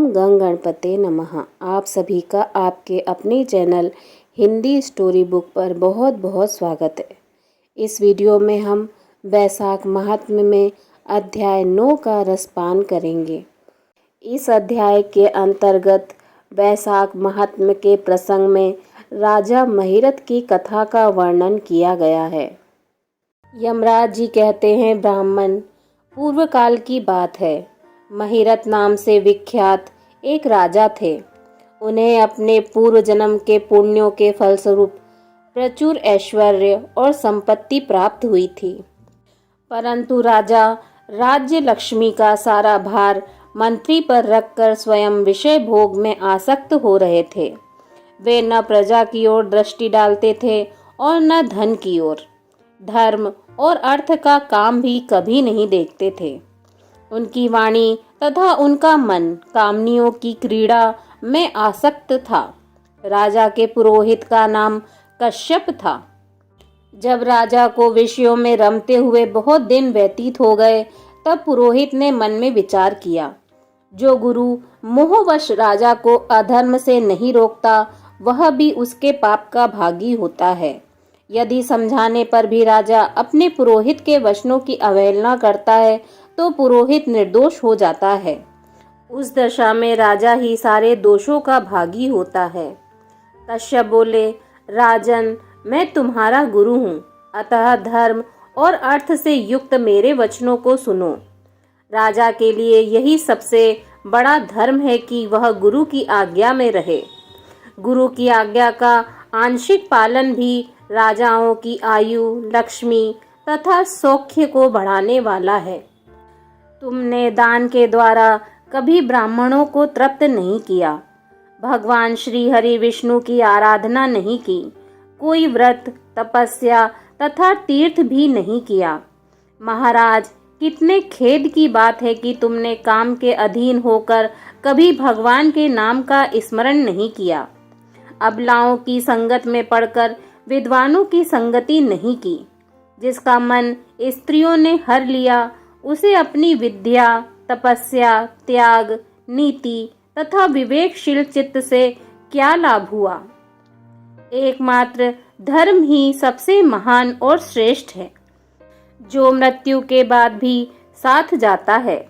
गंग गणपते नमः। आप सभी का आपके अपने चैनल हिंदी स्टोरी बुक पर बहुत बहुत स्वागत है। इस वीडियो में हम वैशाख महात्म्य में अध्याय 9 का रसपान करेंगे। इस अध्याय के अंतर्गत वैशाख महात्म्य के प्रसंग में राजा महिरथ की कथा का वर्णन किया गया है। यमराज जी कहते हैं, ब्राह्मण, पूर्व काल की बात है। महिरथ नाम से विख्यात एक राजा थे। उन्हें अपने पूर्व जन्म के पुण्यों के फलस्वरूप प्रचुर ऐश्वर्य और संपत्ति प्राप्त हुई थी। परंतु राजा राज्य लक्ष्मी का सारा भार मंत्री पर रखकर स्वयं विषय भोग में आसक्त हो रहे थे। वे न प्रजा की ओर दृष्टि डालते थे और न धन की ओर। धर्म और अर्थ का काम भी कभी नहीं देखते थे। उनकी वाणी तथा उनका मन कामनियों की क्रीड़ा में आसक्त था। राजा के पुरोहित का नाम कश्यप था। जब राजा को विषयों में रमते हुए बहुत दिन व्यतीत हो गए, तब पुरोहित ने मन में विचार किया, जो गुरु मोहवश राजा को अधर्म से नहीं रोकता, वह भी उसके पाप का भागी होता है। यदि समझाने पर भी राजा अपने पुरोहित के वचनों की अवहेलना करता है, तो पुरोहित निर्दोष हो जाता है। उस दशा में राजा ही सारे दोषों का भागी होता है। कश्यप बोले, राजन, मैं तुम्हारा गुरु हूँ, अतः धर्म और अर्थ से युक्त मेरे वचनों को सुनो। राजा के लिए यही सबसे बड़ा धर्म है कि वह गुरु की आज्ञा में रहे। गुरु की आज्ञा का आंशिक पालन भी राजाओं की आयु, लक्ष्मी तथा सौख्य को बढ़ाने वाला है। तुमने दान के द्वारा कभी ब्राह्मणों को तृप्त नहीं किया, भगवान श्री हरि विष्णु की आराधना नहीं की, कोई व्रत, तपस्या तथा तीर्थ भी नहीं किया। महाराज, कितने खेद की बात है कि तुमने काम के अधीन होकर कभी भगवान के नाम का स्मरण नहीं किया। अबलाओं की संगत में पड़कर विद्वानों की संगति नहीं की। जिसका मन स्त्रियों ने हर लिया, उसे अपनी विद्या, तपस्या, त्याग, नीति तथा विवेकशील चित्त से क्या लाभ हुआ। एकमात्र धर्म ही सबसे महान और श्रेष्ठ है, जो मृत्यु के बाद भी साथ जाता है।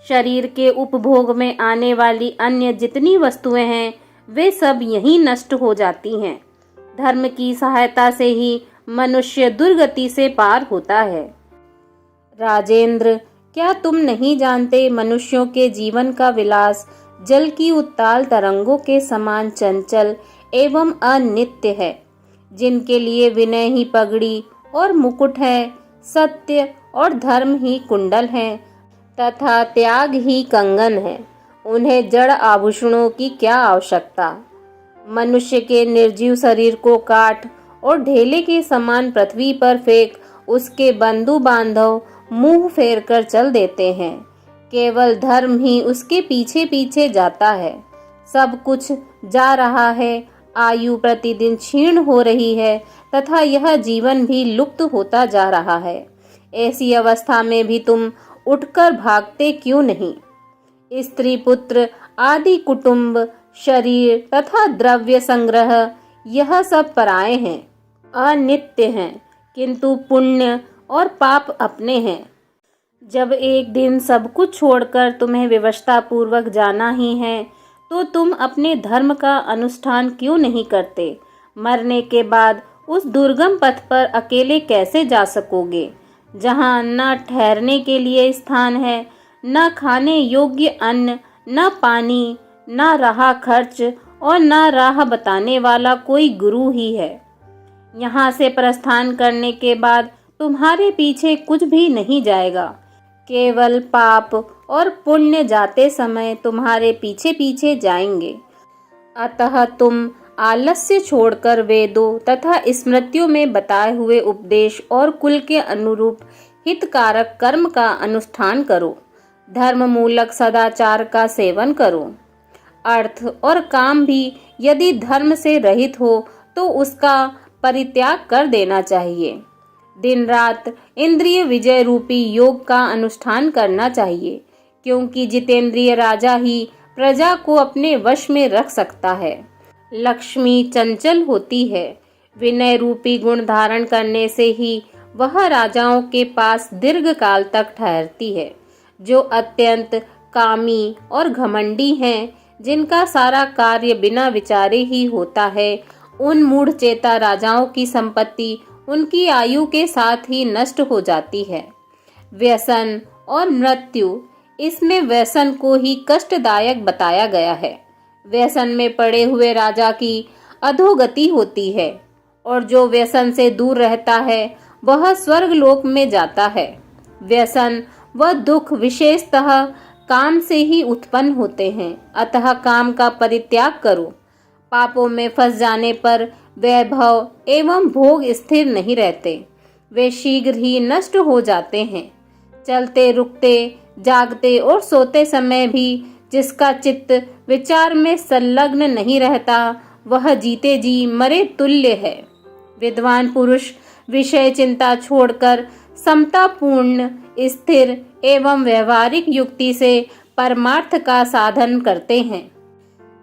शरीर के उपभोग में आने वाली अन्य जितनी वस्तुएं हैं, वे सब यहीं नष्ट हो जाती हैं। धर्म की सहायता से ही मनुष्य दुर्गति से पार होता है। राजेंद्र, क्या तुम नहीं जानते, मनुष्यों के जीवन का विलास जल की उत्ताल तरंगों के समान चंचल एवं अनित्य है। जिनके लिए विनय ही पगड़ी और मुकुट है, सत्य और धर्म ही कुंडल है तथा त्याग ही कंगन है, उन्हें जड़ आभूषणों की क्या आवश्यकता। मनुष्य के निर्जीव शरीर को काट और ढेले के समान पृथ्वी पर फेंक उसके बंधु बांधव मुंह फेर कर चल देते हैं। केवल धर्म ही उसके पीछे पीछे जाता है। सब कुछ जा रहा है, आयु प्रतिदिन क्षीण हो रही है तथा यह जीवन भी लुप्त होता जा रहा है। ऐसी अवस्था में भी तुम उठकर भागते क्यों नहीं। स्त्री पुत्र आदि कुटुंब, शरीर तथा द्रव्य संग्रह, यह सब पराये हैं, अनित्य हैं, किंतु पुण्य और पाप अपने हैं। जब एक दिन सब कुछ छोड़कर तुम्हें विवशता पूर्वक जाना ही है, तो तुम अपने धर्म का अनुष्ठान क्यों नहीं करते। मरने के बाद उस दुर्गम पथ पर अकेले कैसे जा सकोगे, जहाँ न ठहरने के लिए स्थान है, न खाने योग्य अन्न, न पानी, न राह खर्च और न राह बताने वाला कोई गुरु ही है। यहाँ से प्रस्थान करने के बाद तुम्हारे पीछे कुछ भी नहीं जाएगा, केवल पाप और पुण्य जाते समय तुम्हारे पीछे पीछे जाएंगे। अतः तुम आलस्य छोड़कर वेदों तथा स्मृतियों में बताए हुए उपदेश और कुल के अनुरूप हितकारक कर्म का अनुष्ठान करो। धर्म मूलक सदाचार का सेवन करो। अर्थ और काम भी यदि धर्म से रहित हो, तो उसका परित्याग कर देना चाहिए। दिन रात इंद्रिय विजय रूपी योग का अनुष्ठान करना चाहिए, क्योंकि जितेंद्रिय राजा ही प्रजा को अपने वश में रख सकता है। लक्ष्मी चंचल होती है, विनय रूपी गुण धारण करने से ही वह राजाओं के पास दीर्घ काल तक ठहरती है। जो अत्यंत कामी और घमंडी हैं, जिनका सारा कार्य बिना विचारे ही होता है, उन मूढ़चेता राजाओं की संपत्ति उनकी आयु के साथ ही नष्ट हो जाती है। व्यसन और मृत्यु, इसमें व्यसन को ही कष्टदायक बताया गया है। व्यसन में पड़े हुए राजा की अधोगति होती है और जो व्यसन से दूर रहता है वह स्वर्गलोक में जाता है। व्यसन व दुख विशेषतः काम से ही उत्पन्न होते हैं, अतः काम का परित्याग करो। पापों में फंस जाने पर वैभव एवं भोग स्थिर नहीं रहते, वे शीघ्र ही नष्ट हो जाते हैं। चलते रुकते जागते और सोते समय भी जिसका चित्त विचार में संलग्न नहीं रहता, वह जीते जी मरे तुल्य है। विद्वान पुरुष विषय चिंता छोड़कर समतापूर्ण, स्थिर एवं व्यवहारिक युक्ति से परमार्थ का साधन करते हैं।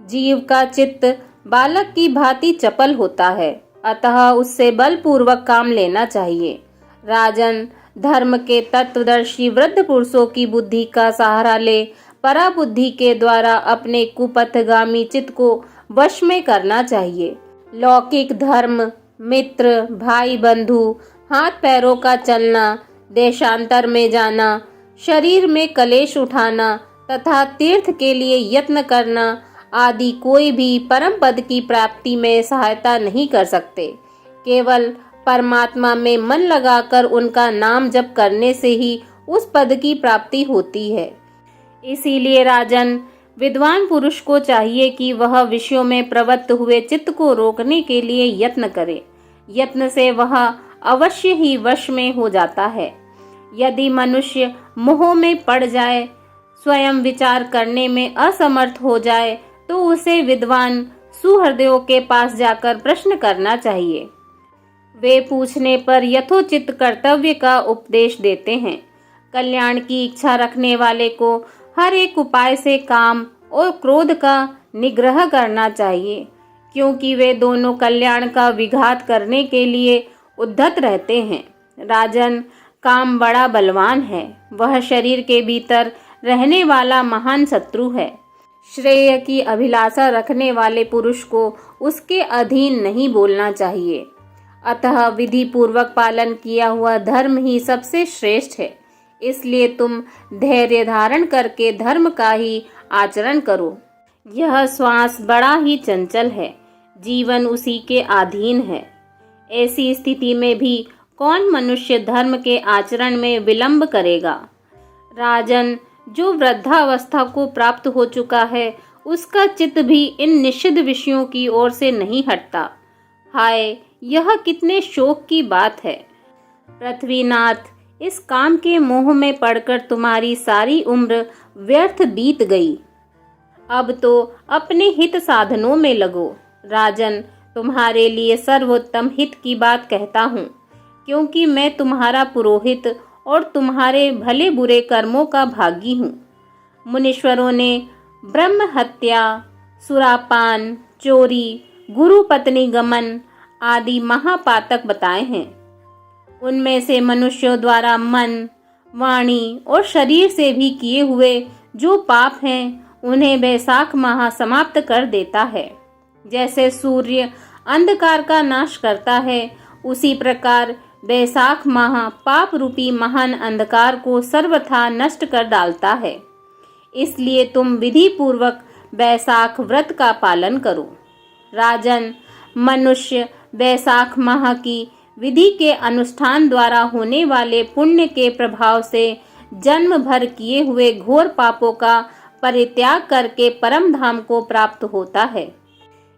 जीव का चित्त बालक की भांति चपल होता है, अतः उससे बलपूर्वक काम लेना चाहिए। राजन, धर्म के तत्वदर्शी वृद्ध पुरुषों की बुद्धि का सहारा ले पराबुद्धि के द्वारा अपने कुपथगामी चित्त को वश में करना चाहिए। लौकिक धर्म, मित्र, भाई बंधु, हाथ पैरों का चलना, देशांतर में जाना, शरीर में कलेश उठाना तथा तीर्थ के लिए यत्न करना आदि कोई भी परम पद की प्राप्ति में सहायता नहीं कर सकते। केवल परमात्मा में मन लगाकर उनका नाम जप करने से ही उस पद की प्राप्ति होती है। इसीलिए राजन, विद्वान पुरुष को चाहिए कि वह विषयों में प्रवृत्त हुए चित्त को रोकने के लिए यत्न करे। यत्न से वह अवश्य ही वश में हो जाता है। यदि मनुष्य मोह में पड़ जाए, स्वयं विचार करने में असमर्थ हो जाए, तो उसे विद्वान सुहृदयों के पास जाकर प्रश्न करना चाहिए। वे पूछने पर यथोचित कर्तव्य का उपदेश देते हैं। कल्याण की इच्छा रखने वाले को हर एक उपाय से काम और क्रोध का निग्रह करना चाहिए, क्योंकि वे दोनों कल्याण का विघात करने के लिए उद्धत रहते हैं। राजन, काम बड़ा बलवान है, वह शरीर के भीतर रहने वाला महान शत्रु है। श्रेय की अभिलाषा रखने वाले पुरुष को उसके अधीन नहीं बोलना चाहिए। अतः विधि पूर्वक पालन किया हुआ धर्म ही सबसे श्रेष्ठ है। इसलिए तुम धैर्य धारण करके धर्म का ही आचरण करो। यह श्वास बड़ा ही चंचल है, जीवन उसी के अधीन है। ऐसी स्थिति में भी कौन मनुष्य धर्म के आचरण में विलंब करेगा। राजन, जो वृद्धावस्था को प्राप्त हो चुका है, उसका चित्त भी इन निषिद्ध विषयों की ओर से नहीं हटता। हाय, यह कितने शोक की बात है। पृथ्वीनाथ, इस काम के मोह में पड़कर तुम्हारी सारी उम्र व्यर्थ बीत गई। अब तो अपने हित साधनों में लगो। राजन, तुम्हारे लिए सर्वोत्तम हित की बात कहता हूँ, क्योंकि मैं तुम्हारा पुरोहित और तुम्हारे भले बुरे कर्मों का भागी हूँ। मुनीश्वरों ने ब्रह्म हत्या, सुरापान, चोरी, गुरु पत्नी गमन आदि महापातक बताए हैं। उनमें से मनुष्यों द्वारा मन, वाणी और शरीर से भी किए हुए जो पाप हैं, उन्हें वैशाख माह समाप्त कर देता है। जैसे सूर्य अंधकार का नाश करता है, उसी प्रकार वैशाख माह पाप रूपी महान अंधकार को सर्वथा नष्ट कर डालता है। इसलिए तुम विधि पूर्वक वैशाख व्रत का पालन करो। राजन, मनुष्य वैशाख माह की विधि के अनुष्ठान द्वारा होने वाले पुण्य के प्रभाव से जन्म भर किए हुए घोर पापों का परित्याग करके परम धाम को प्राप्त होता है।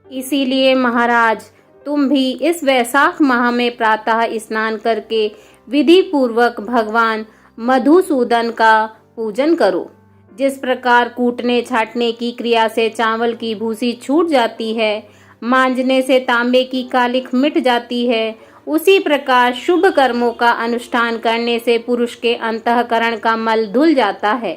इसीलिए महाराज, तुम भी इस वैशाख माह में प्रातः स्नान करके विधि पूर्वक भगवान मधुसूदन का पूजन करो। जिस प्रकार कूटने छाटने की क्रिया से चावल की भूसी छूट जाती है, मांजने से तांबे की कालिख मिट जाती है, उसी प्रकार शुभ कर्मों का अनुष्ठान करने से पुरुष के अंतःकरण का मल धुल जाता है।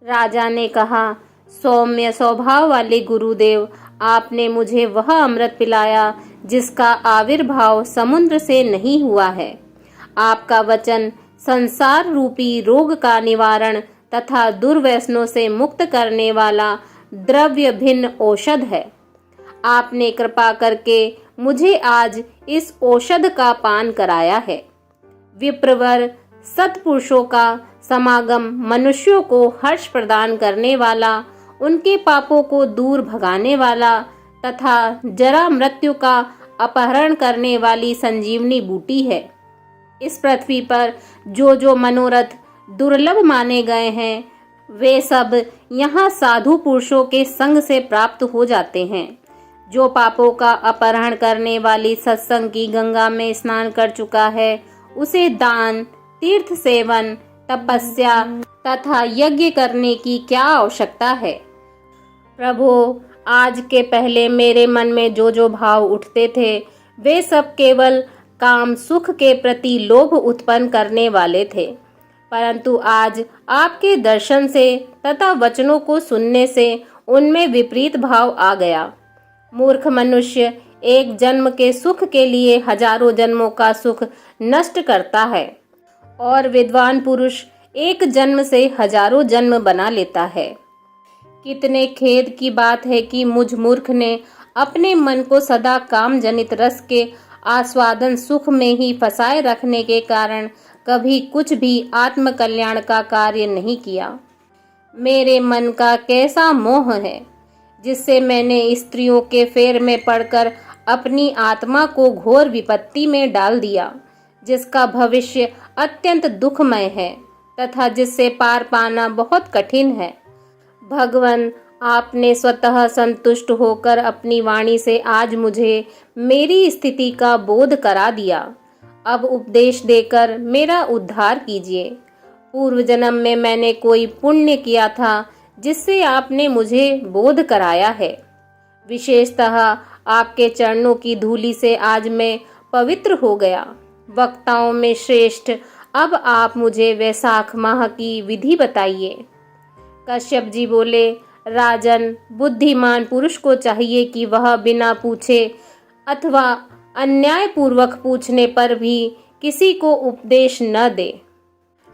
राजा ने कहा, सौम्य स्वभाव वाले गुरुदेव, आपने मुझे वह अमृत पिलाया जिसका आविर्भाव समुद्र से नहीं हुआ है। आपका वचन संसार रूपी रोग का निवारण तथा दुर्व्यसनों से मुक्त करने वाला द्रव्य भिन्न औषध है। आपने कृपा करके मुझे आज इस औषध का पान कराया है। विप्रवर सत्पुरुषों का समागम मनुष्यों को हर्ष प्रदान करने वाला, उनके पापों को दूर भगाने वाला तथा जरा मृत्यु का अपहरण करने वाली संजीवनी बूटी है। इस पृथ्वी पर जो मनोरथ दुर्लभ माने गए हैं, वे सब यहाँ साधु पुरुषों के संग से प्राप्त हो जाते हैं। जो पापों का अपहरण करने वाली सत्संग की गंगा में स्नान कर चुका है, उसे दान, तीर्थ सेवन, तपस्या तथा यज्ञ करने की क्या आवश्यकता है। प्रभु, आज के पहले मेरे मन में जो भाव उठते थे, वे सब केवल काम सुख के प्रति लोभ उत्पन्न करने वाले थे। परंतु आज आपके दर्शन से तथा वचनों को सुनने से उनमें विपरीत भाव आ गया। मूर्ख मनुष्य एक जन्म के सुख के लिए हजारों जन्मों का सुख नष्ट करता है और विद्वान पुरुष एक जन्म से हजारों जन्म बना लेता है। कितने खेद की बात है कि मुझ मूर्ख ने अपने मन को सदा काम जनित रस के आस्वादन सुख में ही फंसाए रखने के कारण कभी कुछ भी आत्म कल्याण का कार्य नहीं किया। मेरे मन का कैसा मोह है जिससे मैंने स्त्रियों के फेर में पड़कर अपनी आत्मा को घोर विपत्ति में डाल दिया, जिसका भविष्य अत्यंत दुखमय है तथा जिससे पार पाना बहुत कठिन है। भगवान, आपने स्वतः संतुष्ट होकर अपनी वाणी से आज मुझे मेरी स्थिति का बोध करा दिया। अब उपदेश देकर मेरा उद्धार कीजिए। पूर्व जन्म में मैंने कोई पुण्य किया था जिससे आपने मुझे बोध कराया है। विशेषतः आपके चरणों की धूलि से आज मैं पवित्र हो गया। वक्ताओं में श्रेष्ठ, अब आप मुझे वैशाख माह की विधि बताइए। कश्यप जी बोले, राजन, बुद्धिमान पुरुष को चाहिए कि वह बिना पूछे अथवा अन्याय पूर्वक पूछने पर भी किसी को उपदेश न दे।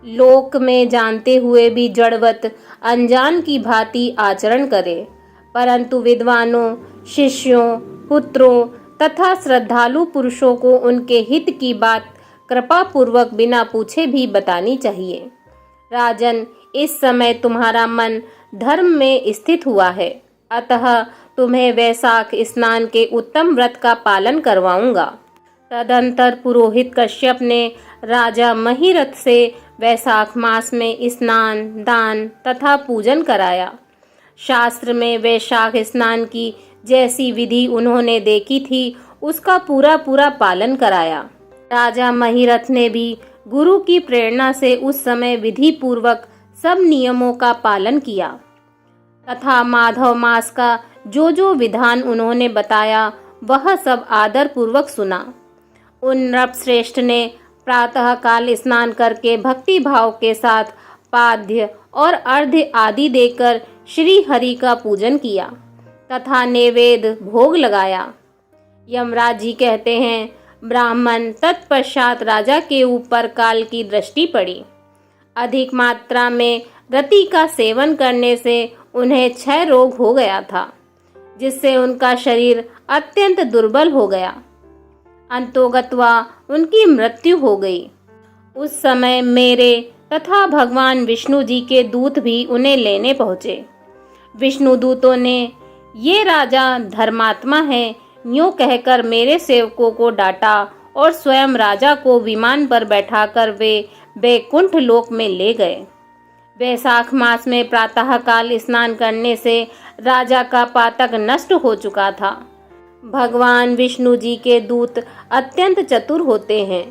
लोक में जानते हुए भी जड़वत अनजान की भांति आचरण करे, परंतु विद्वानों, शिष्यों, पुत्रों तथा श्रद्धालु पुरुषों को उनके हित की बात कृपा पूर्वक बिना पूछे भी बतानी चाहिए। राजन, इस समय तुम्हारा मन धर्म में स्थित हुआ है, अतः तुम्हें वैशाख स्नान के उत्तम व्रत का पालन करवाऊंगा। तदंतर पुरोहित कश्यप ने राजा महिरथ से वैशाख मास में स्नान, दान तथा पूजन कराया। शास्त्र में वैशाख स्नान की जैसी विधि उन्होंने देखी थी, उसका पूरा पूरा पालन कराया। राजा महिरथ ने भी गुरु की प्रेरणा से उस समय विधि पूर्वक सब नियमों का पालन किया तथा माधव मास का जो विधान उन्होंने बताया वह सब आदर पूर्वक सुना। उन नृपश्रेष्ठ ने प्रातः काल स्नान करके भक्ति भाव के साथ पाद्य और अर्घ्य आदि देकर श्री हरि का पूजन किया तथा नैवेद्य भोग लगाया। यमराज जी कहते हैं, ब्राह्मण तत्पश्चात राजा के ऊपर काल की दृष्टि पड़ी। अधिक मात्रा में रति का सेवन करने से उन्हें क्षय रोग हो गया था, जिससे उनका शरीर अत्यंत दुर्बल हो गया। अंतोगत्वा उनकी मृत्यु हो गई। उस समय मेरे तथा भगवान विष्णु जी के दूत भी उन्हें लेने पहुँचे। विष्णु दूतों ने, ये राजा धर्मात्मा है, यूं कहकर मेरे सेवकों को डांटा और स्वयं राजा को विमान पर बैठाकर वे वैकुंठ लोक में ले गए। वैशाख मास में प्रातः काल स्नान करने से राजा का पातक नष्ट हो चुका था। भगवान विष्णु जी के दूत अत्यंत चतुर होते हैं।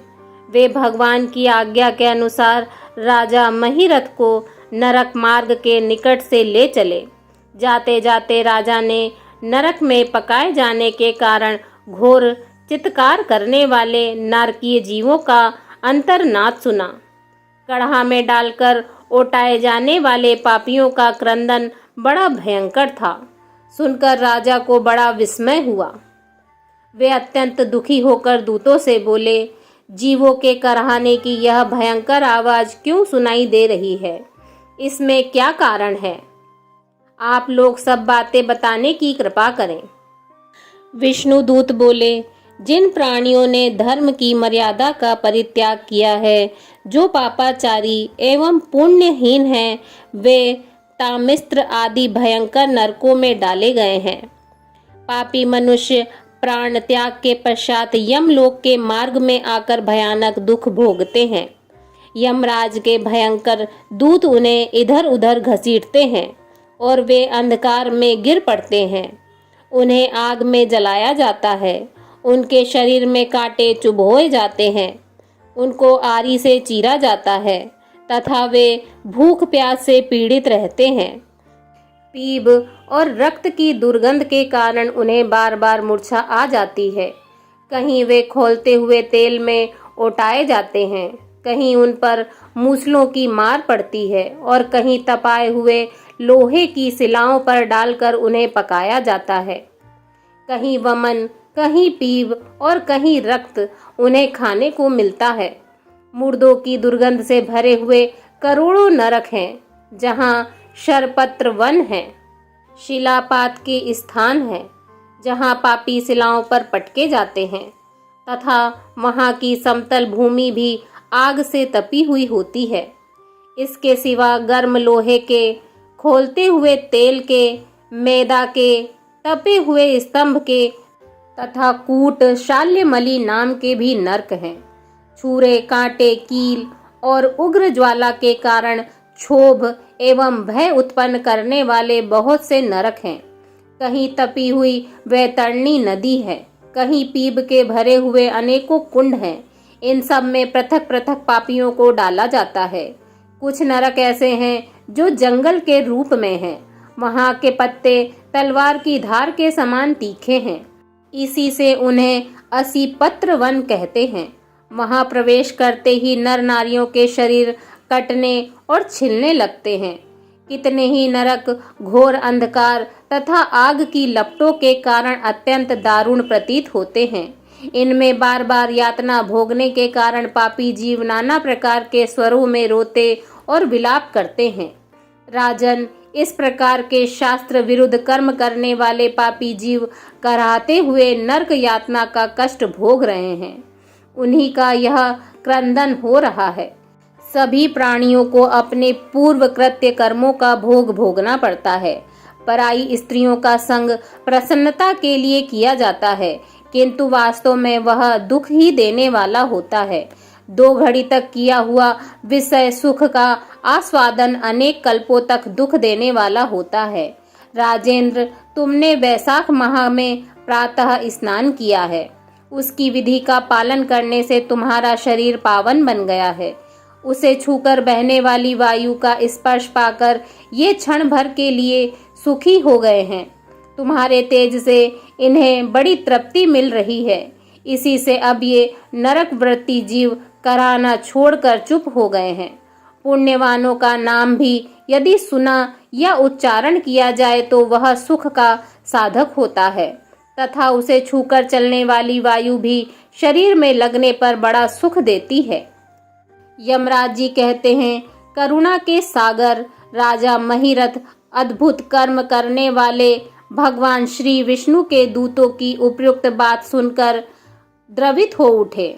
वे भगवान की आज्ञा के अनुसार राजा महिरथ को नरक मार्ग के निकट से ले चले। जाते जाते राजा ने नरक में पकाए जाने के कारण घोर चित्कार करने वाले नारकीय जीवों का अंतर्नाद सुना। कढ़ा में डालकर ओटाए जाने वाले पापियों का क्रंदन बड़ा भयंकर था। सुनकर राजा को बड़ा विस्मय हुआ। वे अत्यंत दुखी होकर दूतों से बोले, जीवों के कराहने की यह भयंकर आवाज क्यों सुनाई दे रही है? इसमें क्या कारण है? आप लोग सब बातें बताने की कृपा करें। विष्णुदूत बोले, जिन प्राणियों ने धर्म की मर्यादा का परित्याग किया है, जो पापाचारी एवं पुण्यहीन हैं, वे तामिस्त्र आदि भयंकर नरकों में डाले गए हैं। पापी मनुष्य प्राण त्याग के पश्चात यमलोक के मार्ग में आकर भयानक दुख भोगते हैं। यमराज के भयंकर दूत उन्हें इधर उधर घसीटते हैं और वे अंधकार में गिर पड़ते हैं। उन्हें आग में जलाया जाता है, उनके शरीर में कांटे चुभोए जाते हैं, उनको आरी से चीरा जाता है तथा वे भूख प्यास से पीड़ित रहते हैं। पीप और रक्त की दुर्गंध के कारण उन्हें बार बार मूर्छा आ जाती है। कहीं वे खौलते हुए तेल में ओटाए जाते हैं, कहीं उन पर मूसलों की मार पड़ती है और कहीं तपाए हुए लोहे की शिलाओं पर डालकर उन्हें पकाया जाता है। कहीं वमन, कहीं पीप और कहीं रक्त उन्हें खाने को मिलता है। मुर्दों की दुर्गंध से भरे हुए करोड़ों नरक हैं, जहाँ शरपत्र वन है, शिलापात के स्थान हैं, जहाँ पापी शिलाओं पर पटके जाते हैं तथा वहाँ की समतल भूमि भी आग से तपी हुई होती है। इसके सिवा गर्म लोहे के, खौलते हुए तेल के, मैदा के, तपे हुए स्तंभ के तथा कूट शाल्यमली नाम के भी नरक हैं। छुरे, कांटे, कील और उग्र ज्वाला के कारण क्षोभ एवं भय उत्पन्न करने वाले बहुत से नरक हैं। कहीं तपी हुई वैतरणी नदी है, कहीं पीप के भरे हुए अनेकों कुंड हैं। इन सब में पृथक पृथक पापियों को डाला जाता है। कुछ नरक ऐसे हैं जो जंगल के रूप में हैं। वहाँ के पत्ते तलवार की धार के समान तीखे हैं, इसी से उन्हें असीपत्र वन कहते हैं। वहाँ प्रवेश करते ही नर नारियों के शरीर कटने और छिलने लगते हैं। कितने ही नरक घोर अंधकार तथा आग की लपटों के कारण अत्यंत दारुण प्रतीत होते हैं। इनमें बार बार यातना भोगने के कारण पापी जीव नाना प्रकार के स्वरों में रोते और विलाप करते हैं। राजन, इस प्रकार के शास्त्र विरुद्ध कर्म करने वाले पापी जीव कराहते हुए नरक यातना का कष्ट भोग रहे हैं। उन्हीं का यह क्रंदन हो रहा है। सभी प्राणियों को अपने पूर्व कृत्य कर्मों का भोग भोगना पड़ता है। पराई स्त्रियों का संग प्रसन्नता के लिए किया जाता है, किंतु वास्तव में वह दुख ही देने वाला होता है। 2 घड़ी तक किया हुआ विषय सुख का आस्वादन अनेक कल्पों तक दुख देने वाला होता है। राजेंद्र, तुमने वैशाख माह में प्रातः स्नान किया है। उसकी विधि का पालन करने से तुम्हारा शरीर पावन बन गया है। उसे छूकर बहने वाली वायु का स्पर्श पाकर ये क्षण भर के लिए सुखी हो गए हैं। तुम्हारे तेज से इन्हें बड़ी तृप्ति मिल रही है। इसी से अब ये नरक वृत्ति जीव कराना छोड़कर चुप हो गए हैं। पुण्यवानों का नाम भी यदि सुना या उच्चारण किया जाए तो वह सुख का साधक होता है तथा उसे छूकर चलने वाली वायु भी शरीर में लगने पर बड़ा सुख देती है। यमराज जी कहते हैं, करुणा के सागर राजा महिरथ अद्भुत कर्म करने वाले भगवान श्री विष्णु के दूतों की उपयुक्त बात सुनकर द्रवित हो उठे।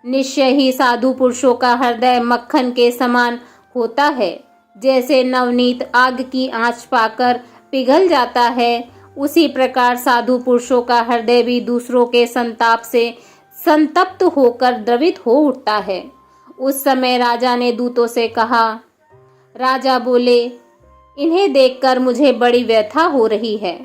निश्चय ही साधु पुरुषों का हृदय मक्खन के समान होता है। जैसे नवनीत आग की आंच पाकर पिघल जाता है, उसी प्रकार साधु पुरुषों का हृदय भी दूसरों के संताप से संतप्त होकर द्रवित हो उठता है। उस समय राजा ने दूतों से कहा। राजा बोले, इन्हें देखकर मुझे बड़ी व्यथा हो रही है।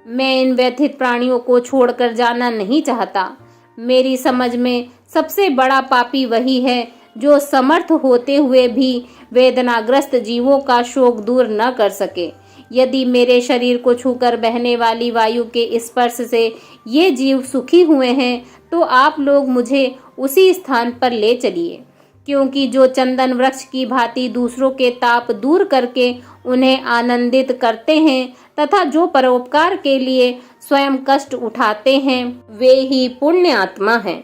मैं इन व्यथित प्राणियों को छोड़कर जाना नहीं चाहता। मेरी समझ में सबसे बड़ा पापी वही है जो समर्थ होते हुए भी वेदनाग्रस्त जीवों का शोक दूर न कर सके। यदि मेरे शरीर को छूकर बहने वाली वायु के स्पर्श से ये जीव सुखी हुए हैं तो आप लोग मुझे उसी स्थान पर ले चलिए। क्योंकि जो चंदन वृक्ष की भांति दूसरों के ताप दूर करके उन्हें आनंदित करते हैं तथा जो परोपकार के लिए स्वयं कष्ट उठाते हैं, वे ही पुण्य आत्मा हैं।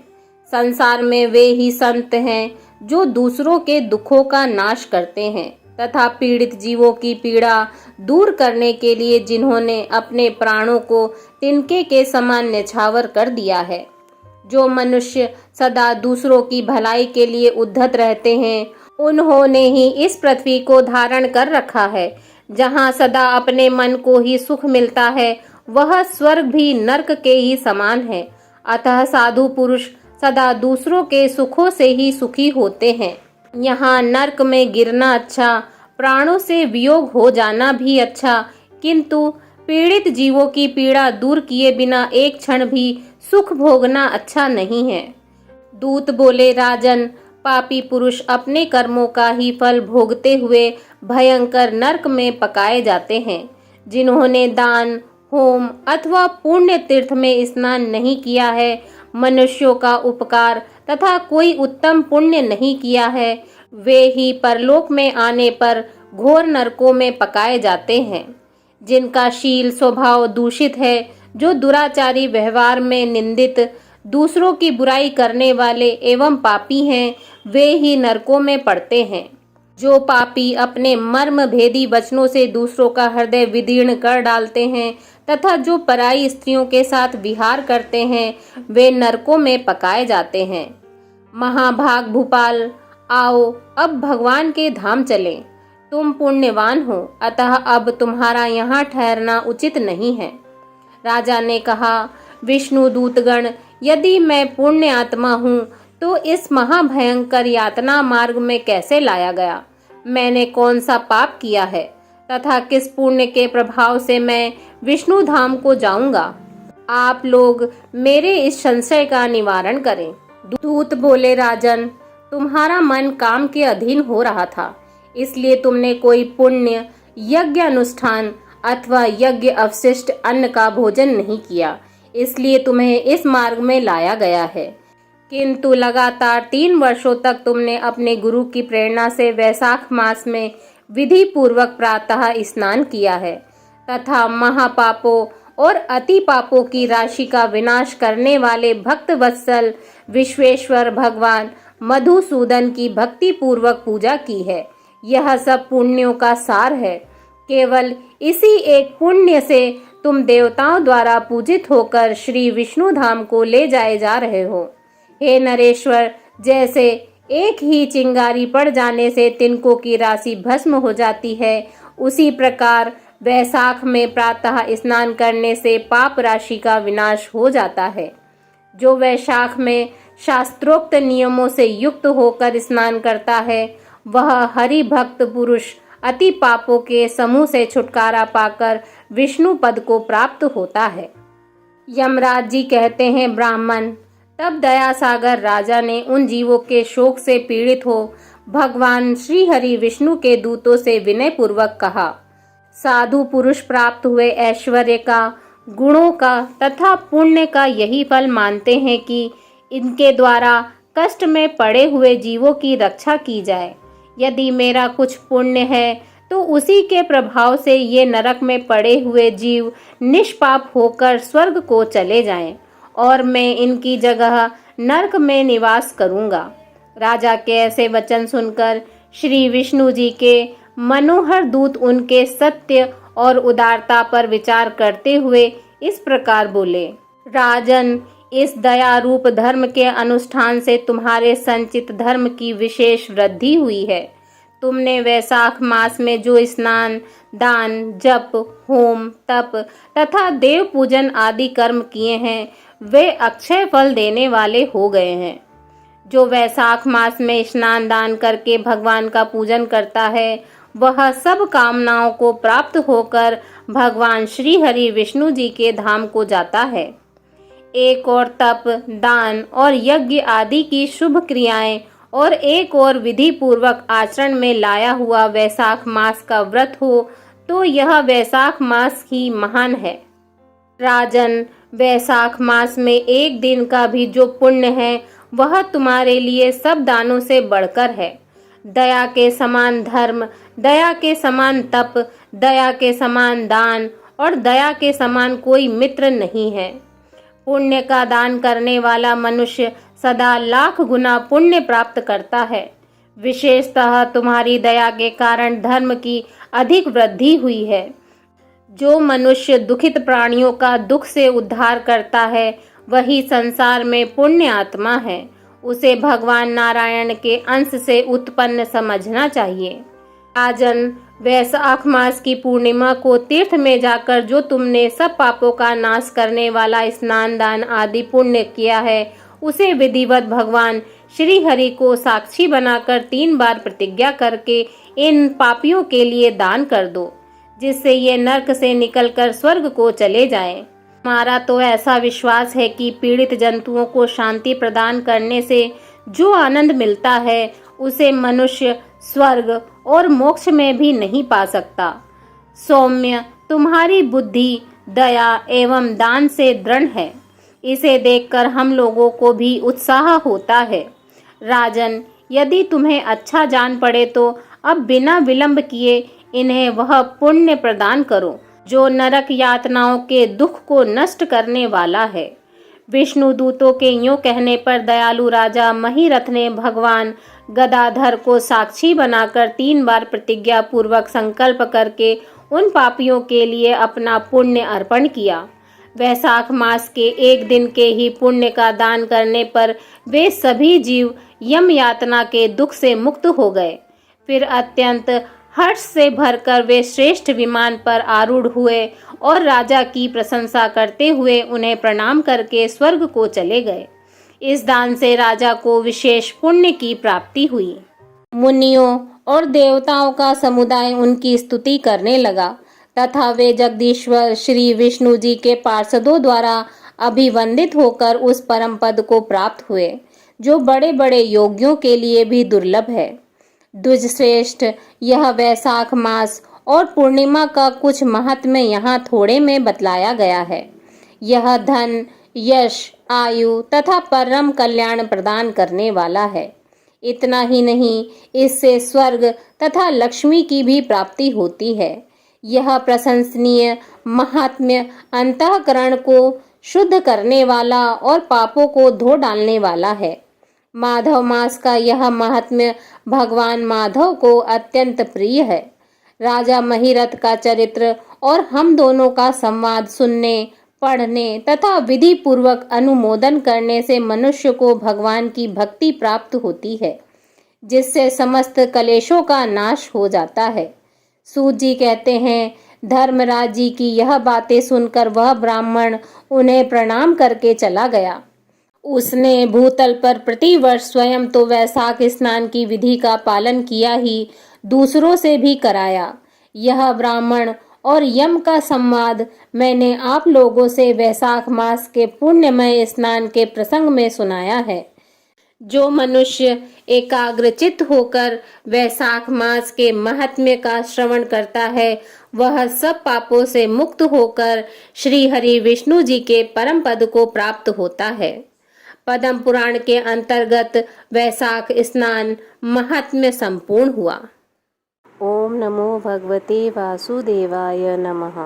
संसार में वे ही संत हैं जो दूसरों के दुखों का नाश करते हैं तथा पीड़ित जीवों की पीड़ा दूर करने के लिए जिन्होंने अपने प्राणों को तिनके के समान न्यौछावर कर दिया है। जो मनुष्य सदा दूसरों की भलाई के लिए उद्धत रहते हैं, उन्होंने ही इस पृथ्वी को धारण कर रखा है। जहाँ सदा अपने मन को ही सुख मिलता है, वह स्वर्ग भी नरक के ही समान है। अतः साधु पुरुष सदा दूसरों के सुखों से ही सुखी होते हैं। यहाँ नरक में गिरना अच्छा, प्राणों से वियोग हो जाना भी अच्छा, किंतु पीड़ित जीवों की पीड़ा दूर किए बिना एक क्षण भी सुख भोगना अच्छा नहीं है। दूत बोले, राजन, पापी पुरुष अपने कर्मों का ही फल भोगते हुए भयंकर नरक में पकाए जाते हैं। जिन्होंने दान, होम अथवा पुण्य तीर्थ में स्नान नहीं किया है, मनुष्यों का उपकार तथा कोई उत्तम पुण्य नहीं किया है, वे ही परलोक में आने पर घोर नरकों में पकाए जाते हैं। जिनका शील स्वभाव दूषित है, जो दुराचारी व्यवहार में निंदित, दूसरों की बुराई करने वाले एवं पापी हैं, वे ही नरकों में पड़ते हैं। जो पापी अपने मर्म भेदी वचनों से दूसरों का हृदय विदीर्ण कर डालते हैं तथा जो पराई स्त्रियों के साथ विहार करते हैं, वे नरकों में पकाए जाते हैं। महाभाग भूपाल, आओ अब भगवान के धाम चलें। तुम पुण्यवान हो, अतः अब तुम्हारा यहाँ ठहरना उचित नहीं है। राजा ने कहा, विष्णु दूतगण, यदि मैं पुण्य आत्मा हूँ तो इस महाभयंकर यातना मार्ग में कैसे लाया गया? मैंने कौन सा पाप किया है तथा किस पुण्य के प्रभाव से मैं विष्णु धाम को जाऊंगा? आप लोग मेरे इस संशय का निवारण करें। दूत बोले, राजन, तुम्हारा मन काम के अधीन हो रहा था, इसलिए तुमने कोई पुण्य यज्ञ अनुष्ठान अथवा यज्ञ अवशिष्ट अन्न का भोजन नहीं किया, इसलिए तुम्हें इस मार्ग में लाया गया है। किंतु लगातार 3 वर्षों तक तुमने अपने गुरु की प्रेरणा से वैशाख मास में विधि पूर्वक प्रातः स्नान किया है तथा महापापों और अति पापों की राशि का विनाश करने वाले भक्त वत्सल विश्वेश्वर भगवान मधुसूदन की भक्ति पूर्वक पूजा की है। यह सब पुण्यों का सार है। केवल इसी एक पुण्य से तुम देवताओं द्वारा पूजित होकर श्री विष्णु धाम को ले जाए जा रहे हो। हे नरेश्वर, जैसे एक ही चिंगारी पड़ जाने से तिनकों की राशि भस्म हो जाती है, उसी प्रकार वैशाख में प्रातः स्नान करने से पाप राशि का विनाश हो जाता है। जो वैशाख में शास्त्रोक्त नियमों से युक्त होकर स्नान करता है, वह हरि भक्त पुरुष अति पापों के समूह से छुटकारा पाकर विष्णु पद को प्राप्त होता है। यमराज जी कहते हैं, ब्राह्मण, तब दया सागर राजा ने उन जीवों के शोक से पीड़ित हो भगवान श्री हरि विष्णु के दूतों से विनय पूर्वक कहा, साधु पुरुष प्राप्त हुए ऐश्वर्य का, गुणों का तथा पुण्य का यही फल मानते हैं कि इनके द्वारा कष्ट में पड़े हुए जीवों की रक्षा की जाए। यदि मेरा कुछ पुण्य है तो उसी के प्रभाव से ये नरक में पड़े हुए जीव निष्पाप होकर स्वर्ग को चले जाएं और मैं इनकी जगह नरक में निवास करूंगा। राजा के ऐसे वचन सुनकर श्री विष्णु जी के मनोहर दूत उनके सत्य और उदारता पर विचार करते हुए इस प्रकार बोले, राजन, इस दया रूप धर्म के अनुष्ठान से तुम्हारे संचित धर्म की विशेष वृद्धि हुई है। तुमने वैशाख मास में जो स्नान, दान, जप, होम, तप तथा देव पूजन आदि कर्म किए हैं, वे अक्षय फल देने वाले हो गए हैं। जो वैशाख मास में स्नान दान करके भगवान का पूजन करता है, वह सब कामनाओं को प्राप्त होकर भगवान श्री हरि विष्णु जी के धाम को जाता है। एक और तप, दान और यज्ञ आदि की शुभ क्रियाएं और एक और विधि पूर्वक आचरण में लाया हुआ वैशाख मास का व्रत हो तो यह वैशाख मास ही महान है। राजन, वैशाख मास में एक दिन का भी जो पुण्य है वह तुम्हारे लिए सब दानों से बढ़कर है। दया के समान धर्म, दया के समान तप, दया के समान दान और दया के समान कोई मित्र नहीं है। पुण्य का दान करने वाला मनुष्य सदा लाख गुना पुण्य प्राप्त करता है। विशेषतः तुम्हारी दया के कारण धर्म की अधिक वृद्धि हुई है। जो मनुष्य दुखित प्राणियों का दुख से उद्धार करता है वही संसार में पुण्य आत्मा है। उसे भगवान नारायण के अंश से उत्पन्न समझना चाहिए। राजन, वैशाख मास की पूर्णिमा को तीर्थ में जाकर जो तुमने सब पापों का नाश करने वाला स्नान दान आदि पुण्य किया है, उसे विधिवत भगवान श्री हरि को साक्षी बनाकर 3 बार प्रतिज्ञा करके इन पापियों के लिए दान कर दो, जिससे ये नरक से निकलकर स्वर्ग को चले जाएं। हमारा तो ऐसा विश्वास है कि पीड़ित जंतुओं को शांति प्रदान करने से जो आनंद मिलता है उसे मनुष्य स्वर्ग और मोक्ष में भी नहीं पा सकता। सौम्य, तुम्हारी बुद्धि दया एवं दान से दृढ़ है। इसे देखकर हम लोगों को भी उत्साह होता है। राजन, यदि तुम्हें अच्छा जान पड़े तो अब बिना विलंब किए इन्हें वह पुण्य प्रदान करो जो नरक यातनाओं के दुख को नष्ट करने वाला है। विष्णु दूतों के यूं कहने पर दयालु राजा महिरथ ने भगवान गदाधर को साक्षी बनाकर 3 बार प्रतिज्ञा पूर्वक संकल्प करके उन पापियों के लिए अपना पुण्य अर्पण किया। वैशाख मास के एक दिन के ही पुण्य का दान करने पर वे सभी जीव यम यातना के दुख से मुक्त हो गए। फिर अत्यंत हर्ष से भरकर वे श्रेष्ठ विमान पर आरूढ़ हुए और राजा की प्रशंसा करते हुए उन्हें प्रणाम करके स्वर्ग को चले गए। इस दान से राजा को विशेष पुण्य की प्राप्ति हुई। मुनियों और देवताओं का समुदाय उनकी स्तुति करने लगा तथा वे जगदीश्वर श्री विष्णु जी के पार्षदों द्वारा अभिवंदित होकर उस परम पद को प्राप्त हुए जो बड़े बड़े योगियों के लिए भी दुर्लभ है। द्विजश्रेष्ठ, यह वैशाख मास और पूर्णिमा का कुछ महत्व यहाँ थोड़े में बतलाया गया है। यह धन, यश, आयु तथा परम कल्याण प्रदान करने वाला है। इतना ही नहीं, इससे स्वर्ग तथा लक्ष्मी की भी प्राप्ति होती है। यह प्रशंसनीय महात्म्य अंतःकरण को शुद्ध करने वाला और पापों को धो डालने वाला है। माधव मास का यह महात्म्य भगवान माधव को अत्यंत प्रिय है। राजा महिरथ का चरित्र और हम दोनों का संवाद सुनने, पढ़ने तथा विधि पूर्वक अनुमोदन करने से मनुष्य को भगवान की भक्ति प्राप्त होती है, जिससे समस्त कलेशों का नाश हो जाता है। सूत जी कहते हैं, धर्मराज जी की यह बातें सुनकर वह ब्राह्मण उन्हें प्रणाम करके चला गया। उसने भूतल पर प्रतिवर्ष स्वयं तो वैशाख स्नान की विधि का पालन किया ही, दूसरों से भी कराया। यह ब्राह्मण और यम का संवाद मैंने आप लोगों से वैशाख मास के पुण्यमय स्नान के प्रसंग में सुनाया है। जो मनुष्य एकाग्रचित्त होकर वैशाख मास के महात्म्य का श्रवण करता है वह सब पापों से मुक्त होकर श्री हरि विष्णु जी के परम पद को प्राप्त होता है। पद्म पुराण के अंतर्गत वैशाख स्नान महात्म्य संपूर्ण हुआ। ओम नमो भगवते वासुदेवाय नमः।